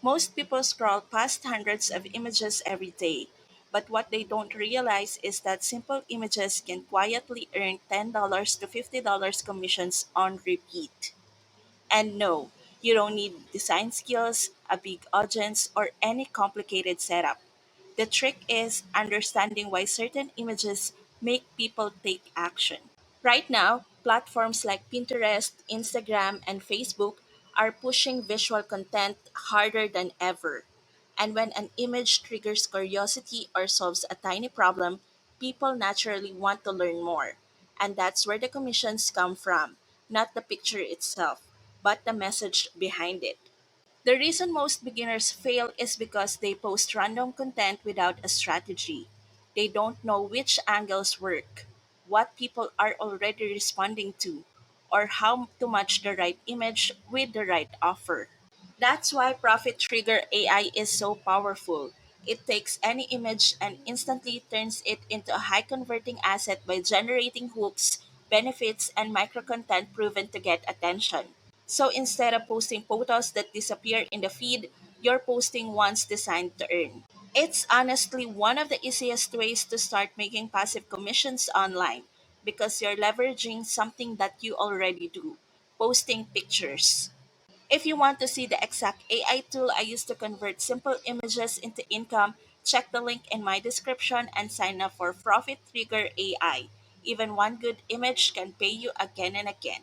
Most people scroll past hundreds of images every day, but what they don't realize is that simple images can quietly earn $10 to $50 commissions on repeat. And no, you don't need design skills, a big audience, or any complicated setup. The trick is understanding why certain images make people take action. Right now, platforms like Pinterest, Instagram, and Facebook are pushing visual content harder than ever. And when an image triggers curiosity or solves a tiny problem, people naturally want to learn more. And that's where the commissions come from, not the picture itself, but the message behind it. The reason most beginners fail is because they post random content without a strategy. They don't know which angles work, what people are already responding to, or how to match the right image with the right offer. That's why Profit Trigger AI is so powerful. It takes any image and instantly turns it into a high converting asset by generating hooks, benefits, and micro content proven to get attention. So instead of posting photos that disappear in the feed, you're posting ones designed to earn. It's honestly one of the easiest ways to start making passive commissions online because you're leveraging something that you already do, posting pictures. If you want to see the exact AI tool I use to convert simple images into income, check the link in my description and sign up for Profit Trigger AI. Even one good image can pay you again and again.